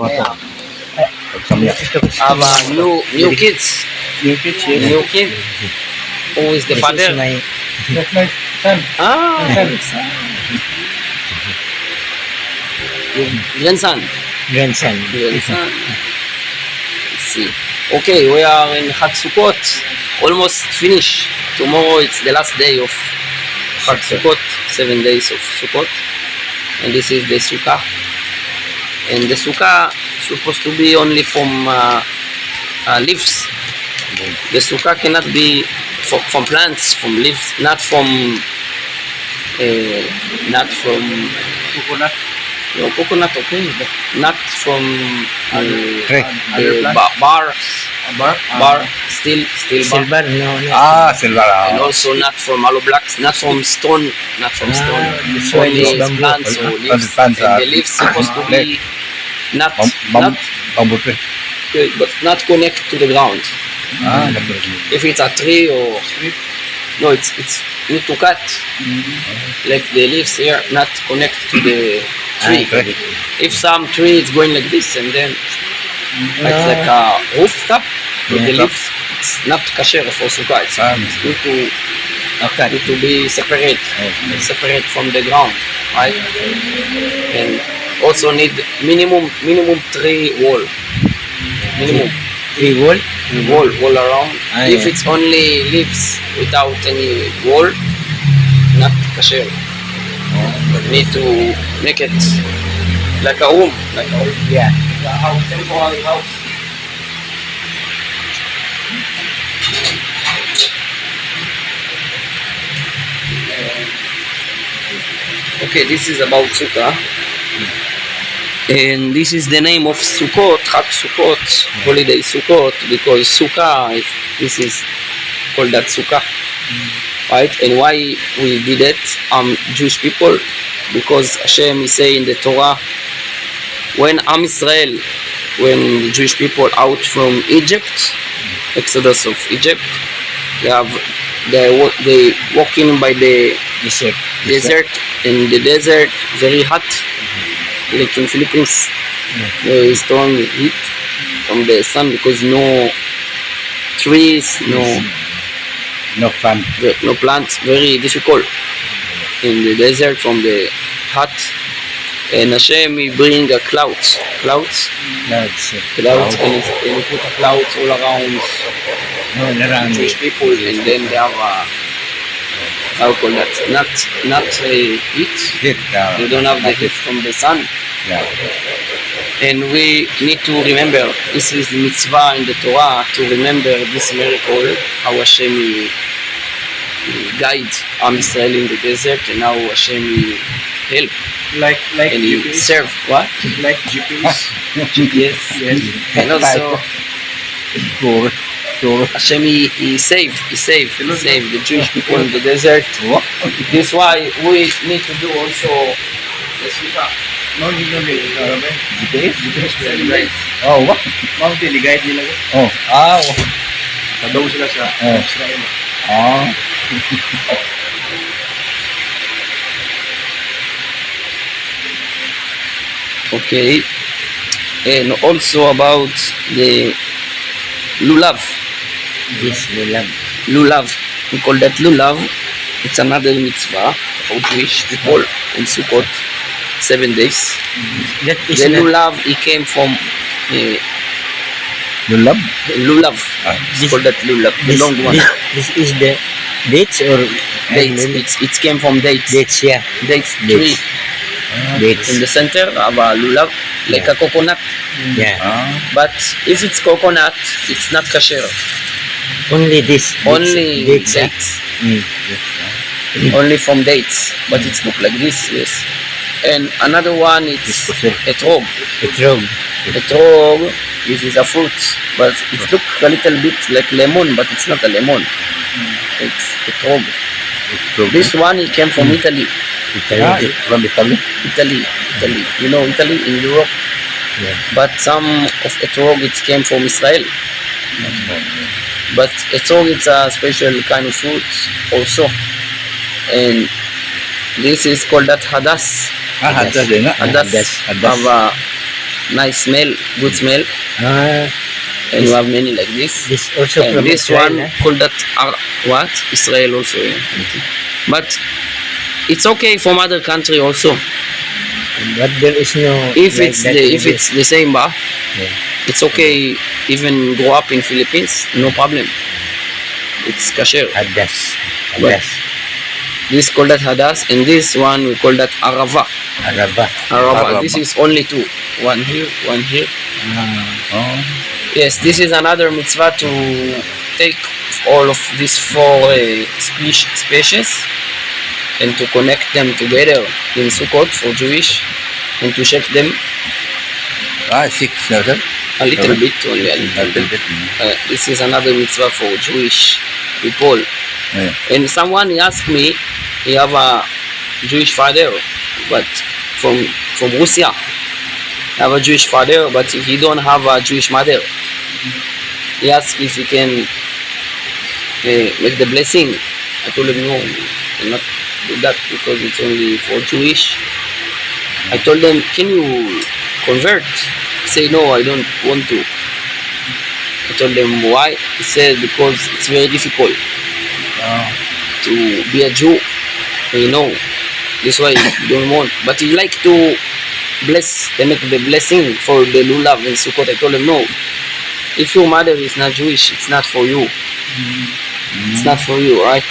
Yeah. Pagsamyak. New kids. New kids, yes. New kid. Who is the This father? is my That's my son. Ah, grandson. grandson. Grandson. Let's see. Okay, we are in Chag Sukkot. Almost finished. Tomorrow it's the last day of Chag Sukkot. 7 days of Sukkot. And this is the Sukkah. And the Sukkah supposed to be only from leaves. The Sukkah cannot be from plants, from leaves, not from Coconut. no, coconut, okay, but not from Tree. bar, Bar. still bar, Silver, no. Silver. and also not from hollow blocks, not from stone, this one only is bamboo. plants or leaves, Plants, and the leaves supposed to be not Bamboo tree. but not connect to the ground. If it's a tree or no, it's need to cut like the leaves here, not connect to the tree. Tree. If some tree is going like this and then it's like a rooftop with the Yeah. leaves, it's not kasher for sukkah. It's need to be separate from the ground, right? And also need minimum 3 wall. Minimum Three wall. wall around. If Yeah. it's only leaves without any wall, not kasher. Need to make it like a room, Yeah. a house, temporary house. Okay, this is about Sukkah. And this is the name of Sukkot, Chag Sukkot, holiday Sukkot, because Sukkah, this is called that Sukkah, right? And why we did it, Jewish people, because Hashem is saying in the Torah, when Am Israel, when the Jewish people out from Egypt, Exodus of Egypt, they walking by the Desert. in the desert, very hot, like in Philippines, there is strong heat from the sun because no trees, No fun. no plants, very difficult in the desert from the hot. And Hashem will bring a clouds, Clouds. and he put a clouds all around Jewish people, and then they have how call that? Not heat. They don't have the heat from the sun. Yeah. And we need to remember, this is the mitzvah in the Torah, to remember this miracle, how Hashem guide Am Israel in the desert, and how Hashem help Like and he serve. What? Like GPS. Yes. And also Hashem he save the Jewish people in the desert. This is why we need to do also the Sukkah. GPS. Oh, what? Mountain, i-guide nila ko. Oh. Kadaw sila sa Israel. Okay. And also about the lulav. This lulav. Lulav. We call that lulav. It's another mitzvah for Jewish people in Sukkot, 7 days. That is The not, lulav, it came from Lulab? lulav. It's called that lulav, the long one. this is the dates or Dates. It came from dates. Dates, yeah. Dates tree. Dates. In the center of a lulav, like a coconut. Yeah. But if it's coconut, it's not kasher. Only this. Only dates. dates. Mm. Only from dates. But it's look like this, yes. And another one, it's etrog. Etrog. Etrog, this is a fruit, but it looks a little bit like lemon, but it's not a lemon. It's etrog. This one, it came from Italy. From Italy? Italy. You know Italy in Europe? Yeah. But some of etrog, it came from Israel. But etrog, it's a special kind of fruit also. And this is called that hadas. Hadas din na. Hadas. nice smell, good smell, Ah, and you have many like this. this also And from this Israel, one called that what? Israel also. Yeah. But it's okay from other country also. But there is no If like it's that if maybe. it's the same bar, Yeah. it's okay. Even grow up in Philippines, no problem. It's kasher. Hadas. But Hadas. this called that hadas, and this one we call that arava. Araba. Arava. This is only two. One here, one here. Ah, Oh. Yes, this is another mitzvah to take all of these four species and to connect them together in Sukkot for Jewish and to shake them Ah, 6 na sir. a little bit only. A little Little bit. bit. This is another mitzvah for Jewish people. Yeah. And someone asked me, he have a Jewish father, but from Russia. Have a Jewish father, but he don't have a Jewish mother. He asked if he can make the blessing. I told him no, cannot do that because it's only for Jewish. I told them, can you convert? He said no, I don't want to. I told them why. He said because it's very difficult to be a Jew. You know, this why he don't want. But he like to bless, they make the blessing for the lulav in Sukkot. I told him no. If your mother is not Jewish, it's not for you. It's not for you, right?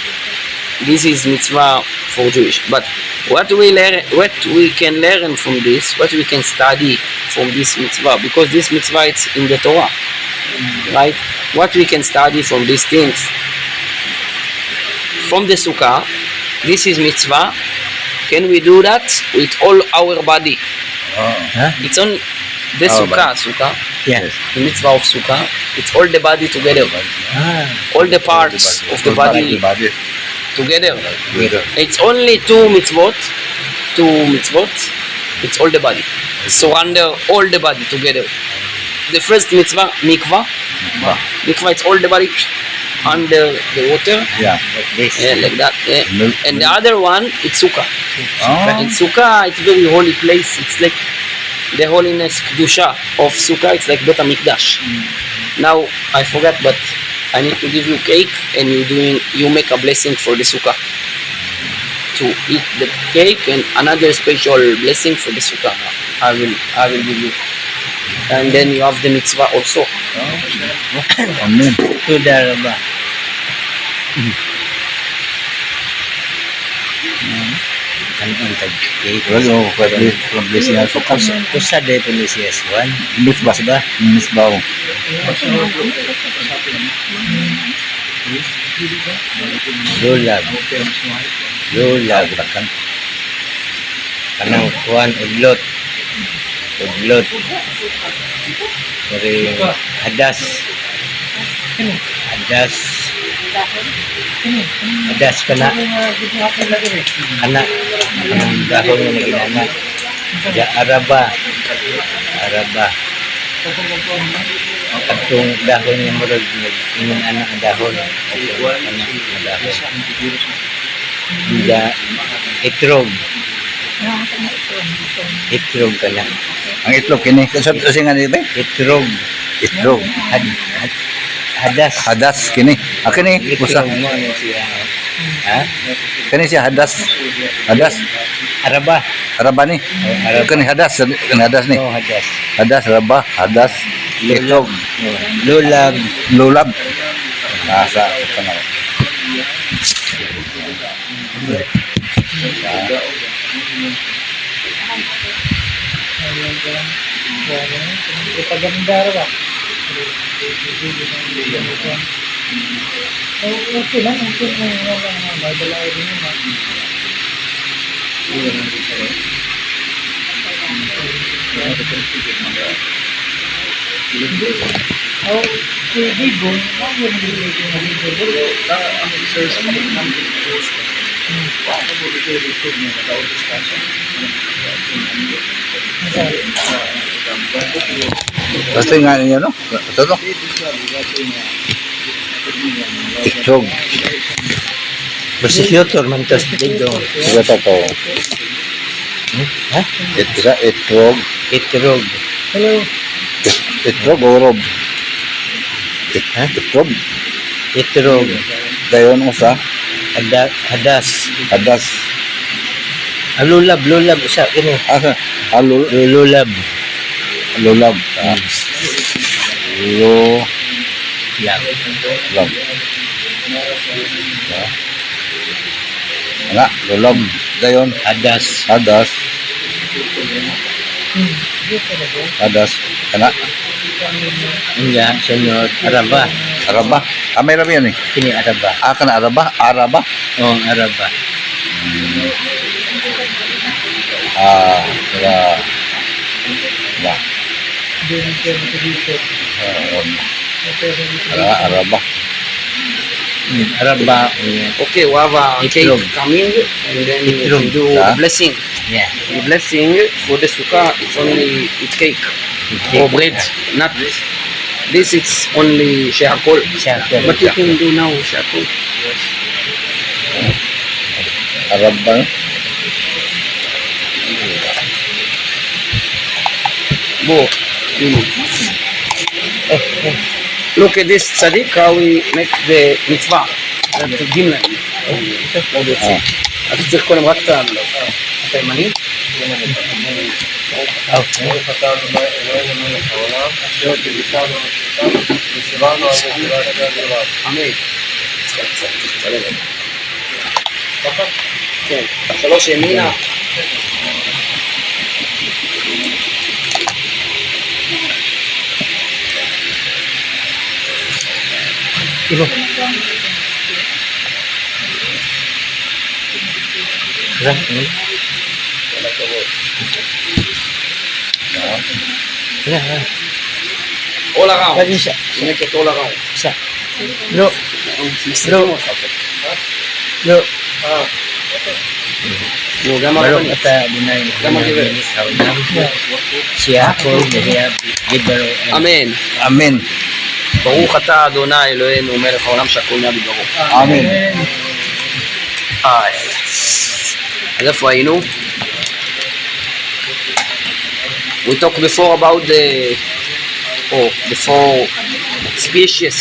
This is mitzvah for Jewish. But what we learn, what we can learn from this, what we can study from this mitzvah, because this mitzvah is in the Torah, right? What we can study from these things, from the sukkah, this is mitzvah. Can we do that with all our body? Oh. huh? It's on the Our sukkah, Yeah. the mitzvah of sukkah. It's all the body together, Ah, all the parts of the body Body. together. Together. It's only two mitzvot. It's all the body. Surrender all the body together. The first mitzvah, mikvah. Ba. Mikvah, it's all the body under the water, Yeah. like this. like that. Milk. And the other one, it's sukkah. Oh. In sukkah, it's very holy place. It's like the holiness kedusha of sukkah. It's like Bet HaMikdash. Now I forgot, but I need to give you cake, and you make a blessing for the sukkah. To eat the cake and another special blessing for the sukkah. I will give you. And then you have the mitzvah also. Amen. To the Araba. Ano ang tag-cake? Well, from blessing also. Usa day po ni CS1. Misbah. Diba? Misbah. Lulag. Lulag. Kanang kuhan, udlot. Udlot. Dari hadas. Hadas. Hadas kana. Anak. Anong dahon nga naginana. Ja araba. Araba. Atong dahon nga murag ingon anak ang dahon. Anak ang dahon. Ja itrog. Itrog kana. Ang itlog kini. Sa nga ni ba? Itrog. Itlog. Hadas. Hadas kini. Kini usa. Itrog mo ano siya. Ha? Kini siya hadas. Hadas. Araba. Araba ni. Araba. Kani hadas. Kani hadas ni. Oh, hadas. Hadas, raba, hadas, itlog, Lulag. lulab. Nasa sana. Basta nga niya, no? Ito, no? Itlog. Prosecutor man tos dito. Ito to. Ha? Itlog. Itrog. Hello. Itlog o rob? Ha? Itlog. Itrog. Dayon usa. Hadas. Hadas. Lulab usa kini. Asa? Alul. Lulab. Lulab. Lulab. Lab. Ana, lulab. Dayon. Hadas. Hadas. Hadas. Ana. Iya, senyor Araba. Araba. Amay rabi yan eh. Kini Araba. Kana Araba. Araba. Oh, Araba. Wala. Wala. Araba. Araba. Okay, we have a cake Itlog. coming, and then we Itlog. do Ah. blessing. Yeah. The blessing for the sukkah, it's only with cake or bread, not this. It's only shehakol. Shehakol. But you can do now shehakol. Araba. Bo, look at this tzaddik, how we make the mitzvah. זה ג' אתה צריך קודם רק את הימני. אמן. כן, שלוש ימינה. Ibo. Ra, ini. Ya, all around. Tadi siya. make it all around. Siya. Bro, Bro. גם Barong הרבנית. kata dinay Lama giver. Siya ako niya gibaro. אמן. Amen. ברוך אתה אדוני אלוהינו מלך העולם שהכל נהיה בדברו. Amen. אז איפה היינו? We talked before about the four species.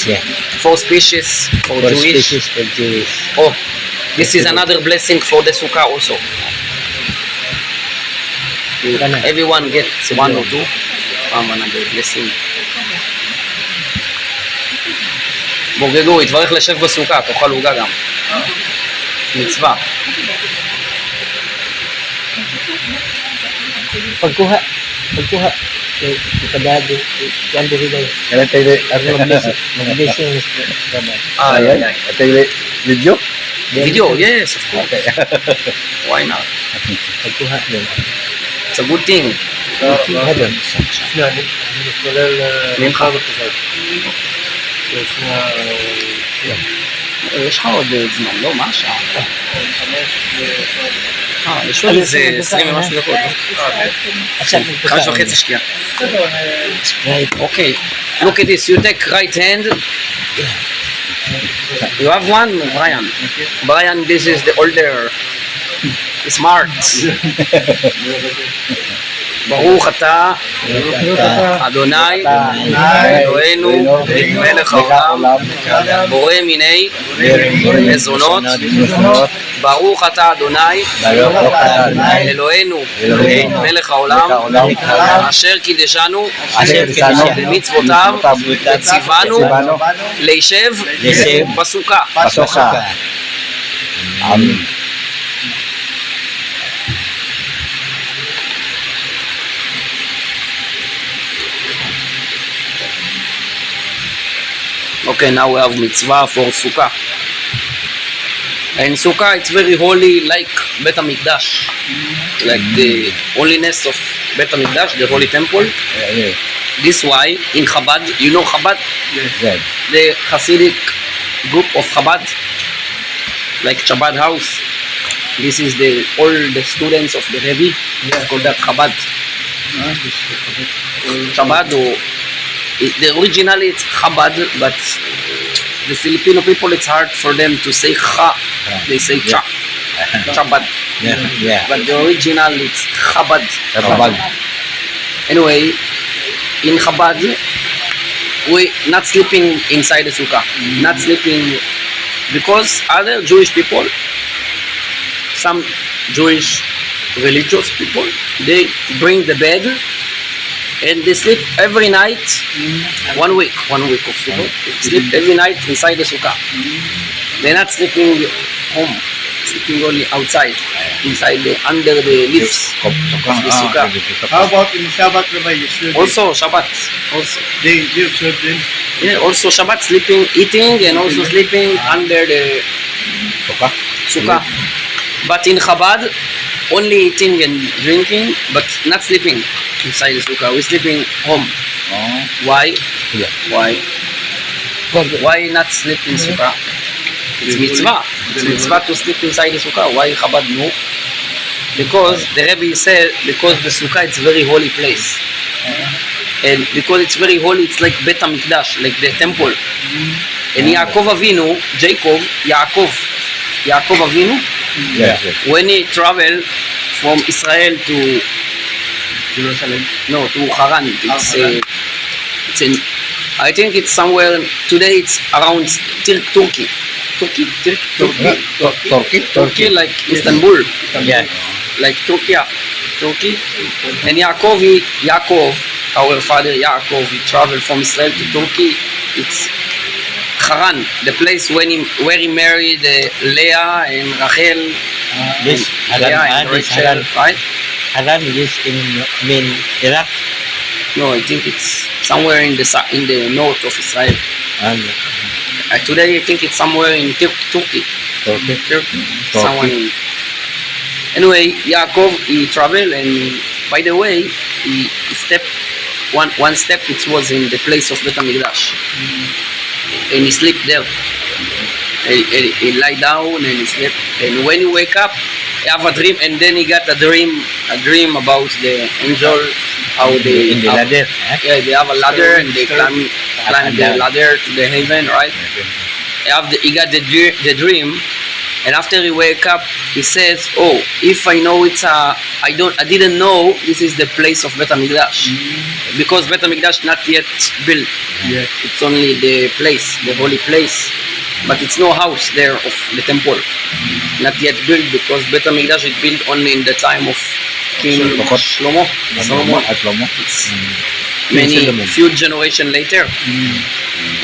Yeah. Four species for For Jewish. species for Jewish. Oh, this is another blessing for the sukkah also. Kana. Everyone gets one or two. Another blessing. בוגגו, יתברך לשב בסוכה, תאכל עוגה גם. מצווה. Pagkuha. Ipadado. Yan diri daw. Kaya tayo Mag-blessing. Ayan. Tayo video. Video, yes, of course. Why not? Pagkuha din. It's a good thing. Hadon. ממך. יש לך עוד זמן, לא? מה השעה? יש עוד איזה 20 ומשהו דקות, לא? 5:30 שקיעה. Right. Okay, look at this. You take right hand. You have one, Brian. Brian, this is the older, smart. ברוך אתה אדוני אלוהינו מלך העולם בורא מיני מזונות. ברוך אתה אדוני אלוהינו מלך העולם אשר קידשנו במצוותיו וציוונו להישב בסוכה. Amen. Okay, now we have mitzvah for sukkah. And sukkah, it's very holy, like Bet HaMikdash, like the holiness of Bet HaMikdash, the holy temple. This why in Chabad, you know Chabad, the Hasidic group of Chabad, like Chabad house. This is all the students of the Rebbe. It's called that Chabad. Chabad, the originally it's Chabad, but the Filipino people, it's hard for them to say Cha. They say Cha. Chabad. Yeah. But the original it's Chabad. Anyway, in Chabad, we not sleeping inside the sukkah, not sleeping because other Jewish people, some Jewish religious people, they bring the bed and they sleep every night. 1 week of Sukkot. Sleep every night inside the sukkah. They're not sleeping home, sleeping only outside, inside under the leaves of the sukkah. How about in Shabbat, Rabbi? You still Also Shabbat, also they observe them. yeah, also Shabbat sleeping, eating, and also sleeping under the sukkah. But in Chabad, only eating and drinking, but not sleeping inside the sukkah. We're sleeping home. Why? Yeah. Why? Why not sleep in sukkah? It's mitzvah. It's mitzvah to sleep inside the sukkah. Why Chabad no? Because the Rebbe said, because the sukkah is very holy place. And because it's very holy, it's like Bet HaMikdash, like the temple. And Yaakov Avinu, Yaakov Avinu, Yes. when he traveled from Israel to Jerusalem. to Haran, it's in, I think it's somewhere, today it's around Turkey, like Istanbul, Yeah. like Turkey. And Yaakov, our father Yaakov, he traveled from Israel to Turkey. It's Haran, the place where he married Leah and Rachel. This Leah Haran, and this Rachel, Haran. right? Haran is in Iraq. No, I think it's somewhere in the north of Israel. And Today I think it's somewhere in Turkey. Someone in. Anyway, Yaakov, he traveled, and by the way, he stepped one step. It was in the place of Bet HaMikdash, and he slept there. He lie down and he slept. And when he wake up, he have a dream, and then he got a dream about the angel, how they in the have, ladder. yeah, they have a ladder and they climb the ladder to the heaven, right? He got the dream, and after he wake up, he says, "Oh, if I know I didn't know this is the place of Bet HaMikdash, because Bet HaMikdash not yet built. Yeah. It's only the place, the holy place, but it's no house there of the temple, not yet built, because Bet HaMikdash is built only in the time of King Shlomo. It's many few generation later,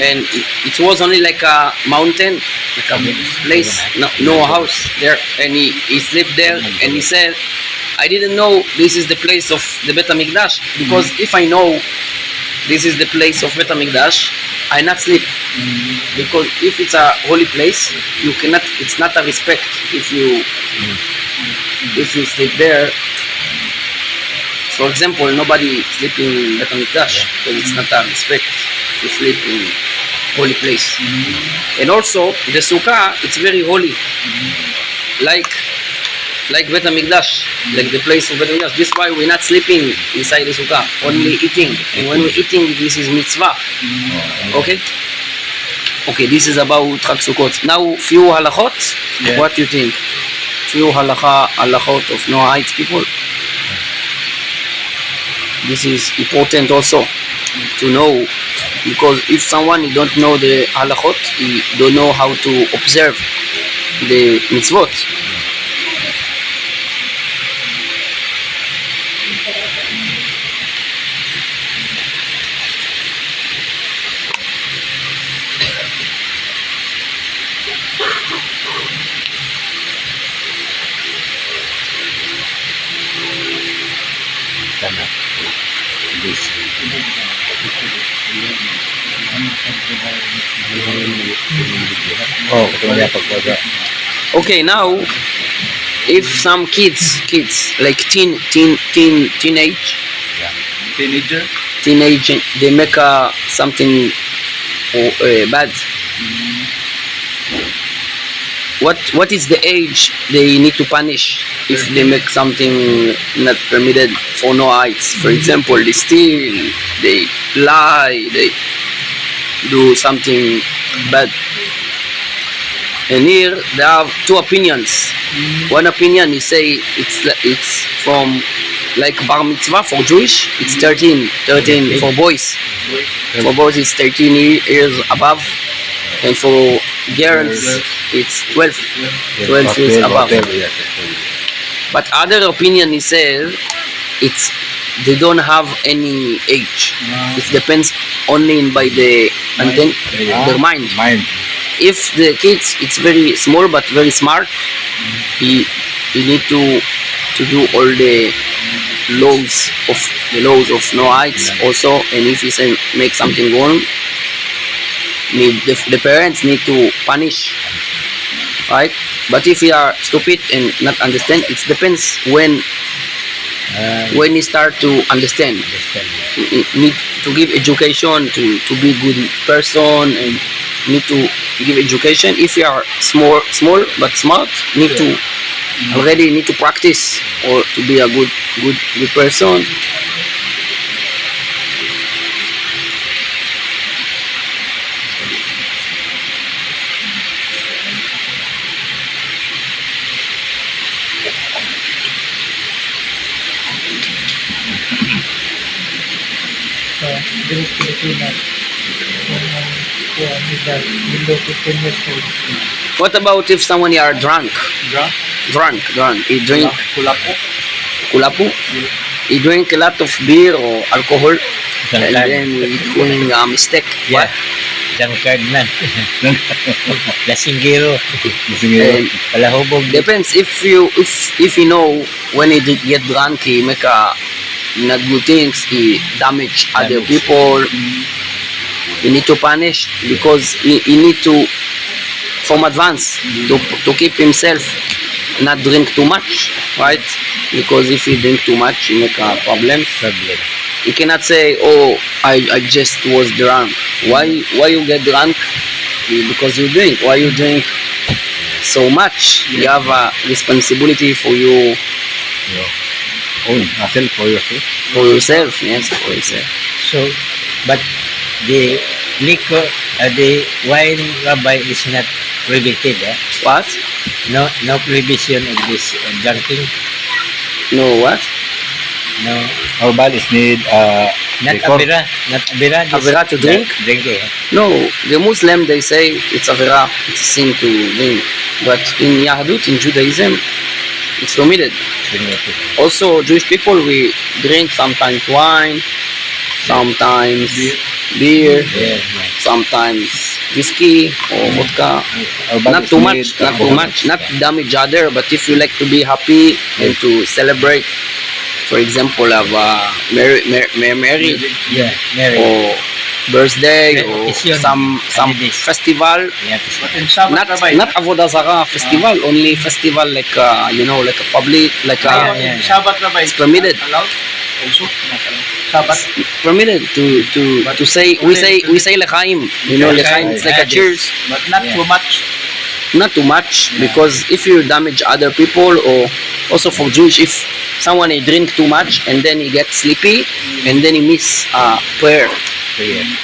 and it was only like a mountain, like a place, no house there, and he slept there, and he said, I didn't know this is the place of the Bet HaMikdash, because if I know this is the place of Bet HaMikdash, I not sleep, because if it's a holy place, you cannot, it's not a respect if you sleep there. For example, nobody sleeping in Bet HaMikdash, because it's not a respect to sleep in holy place. And also, the sukkah, it's very holy, like Bet HaMikdash, like the place of Bet HaMikdash. This is why we're not sleeping inside the sukkah, only eating. And when we're eating, this is mitzvah. Okay? Okay, this is about Chag Sukkot. Now, few halachot. Yeah. What do you think? Few halachot of Noahite people. This is important also to know, because if someone don't know the halachot, he don't know how to observe the mitzvot. Okay, now if some kids like teenage, Teenager. they make something bad. What is the age they need to punish if they make something not permitted for Noahites? For example, they steal, they lie, they do something bad. And here they have two opinions. One opinion is say it's from like bar mitzvah for Jewish, it's 13 for boys. For boys it's 13 years above, and for girls it's 12 years above. Yes. But other opinion is says it's they don't have any age. It depends only by the their mind. Mind. If the kids it's very small but very smart, he need to do all the laws of no heights also. And if he say make something wrong, the parents need to punish, right? But if you are stupid and not understand, it depends when he start to understand. He need to give education to be good person, and need to give education. If you are small but smart, need to already need to practice or to be a good person. Dari Pilipinas. Below 15 years old. What about if someone are drunk? Drunk. He drink kulapu. He drink a lot of beer or alcohol, and then he doing a mistake. Yeah. Drunkard man. Lasinggero. And Palahubog. depends if you know when he get drunk, he make a not good things. He damage other people. You need to punish because he need to from advance to keep himself not drink too much, right? Because if he drink too much, he make a problem. You cannot say, oh, I just was drunk. Why you get drunk? Because you drink. Why you drink so much? You have a responsibility for you. For yourself. For yourself, yes, for yourself. So, but the liquor, the wine, Rabbi, is not prohibited. What? No prohibition of this drinking. No, what? No, Our bodies need not liquor. avera. Not avera. Avera to drink? Drink. No, the Muslim they say it's avera, it's a sin to drink. But in Yahadut, in Judaism, it's permitted. Also, Jewish people we drink sometimes wine, sometimes beer, sometimes whiskey or vodka. Our Not bodies too need much, not damage other. But if you like to be happy and to celebrate, for example, have a marriage Yeah, Mary. or birthday or Occasion. some Holidays. festival, Yeah, But in Shabbat, Rabbi, not avodah zarah festival, only festival like like a public, like Yeah, in yeah. Shabbat, Rabbi, It's permitted. Allowed? Also, not allowed. Shabbat. permitted to say we say lechaim, lechaim. It's like a cheers, But not Yeah. too much. not too much, because if you damage other people, or also for Jewish, if someone he drink too much and then he gets sleepy and then he miss prayer,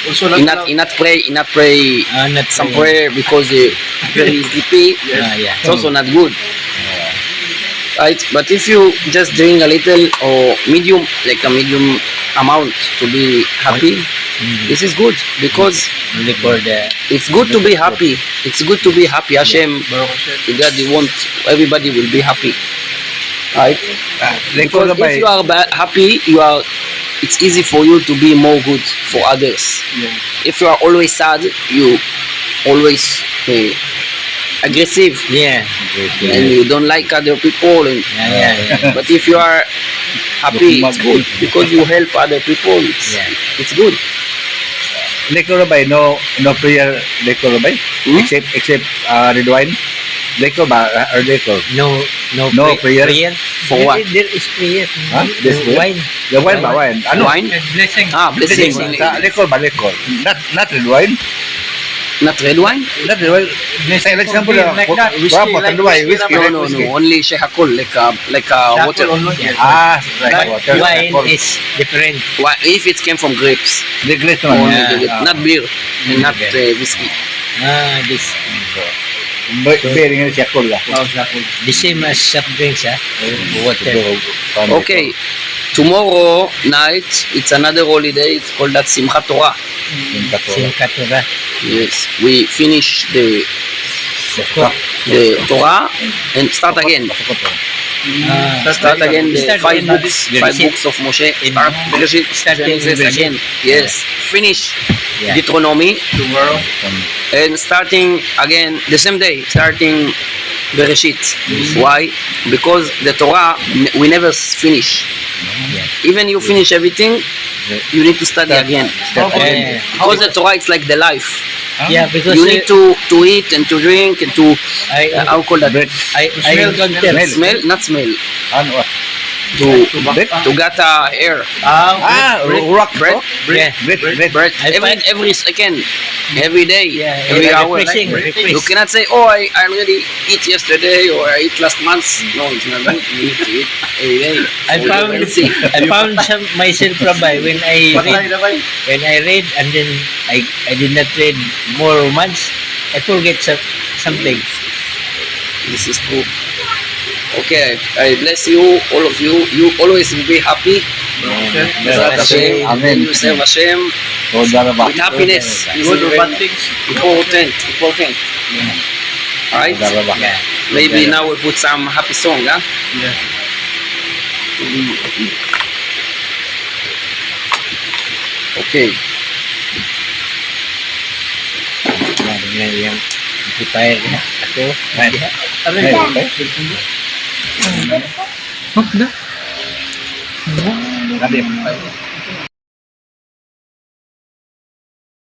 Also not allowed. he not pray Not some prayer because he very sleepy. Yeah. It's also not good, right? But if you just drink a little or medium, like a medium amount to be happy, this is good, because Only for the it's good to be happy. It's good to be happy. Hashem, Baruch Hashem. God, you want everybody will be happy, right? Liquor, Because if Rabbi. you are happy, it's easy for you to be more good for others. Yeah. If you are always sad, you always aggressive, yeah. and you don't like other people. And Yeah. but if you are happy, it's good because you help other people. It's good. Liquor, Rabbi. No prayer. Liquor, Rabbi. Hmm? Except red wine. Liquor ba or liquor? No No prayer? For what? There is prayer. Huh? There's prayer? Wine. The wine ba wine? Ano? Wine? Blessing. Blessing. Sa liquor ba liquor? Not red wine. Not red wine? Not red wine. Sa example Like that. Whiskey, like whiskey, whiskey. No. Only shehakol, like water. Like water. Wine is different. If it came from grapes, The glass only naman. the grape, not beer and not whiskey. This. bearing nga siya cool The same as soft drinks, water. Okay. Tomorrow night, it's another holiday. It's called that Simchat Torah. Simchat Torah. Yes. We finish the Sukkot. Torah and start again. Start again the Start five in books. Bereshit. Five books of Moshe. Start Bereshit. Start in Genesis Bereshit. again. Yes. Finish Yeah. Deuteronomy Tomorrow. and starting again the same day. Starting Bereshit. Why? Because the Torah we never finish. Even you finish everything, you need to study again. Yeah. Because the Torah it's like the life. Yeah, because You need to eat and to drink and to I how call that? I encountered Smell, not smell. Ano? To get air, Rock. breath, Yeah. breath. I find- Every second, every day, Yeah, every yeah, hour. refreshing, You refreshing. cannot say, "Oh, I already eat yesterday or I eat last month." No, it's not good. You need to eat every day. I found some myself, Rabbi, when I read and then I did not read more months, I forget something. This is true. Okay, I bless you, all of you. You always will be happy. Bezrat Hashem. Amen. You serve Hashem Toda raba. with happiness. This is Good or very bad things. important. Alright? Toda raba. Yeah. Maybe now we'll put some happy song, huh? Yeah. Okay. Yung amplifier niya. Ako. Kadi.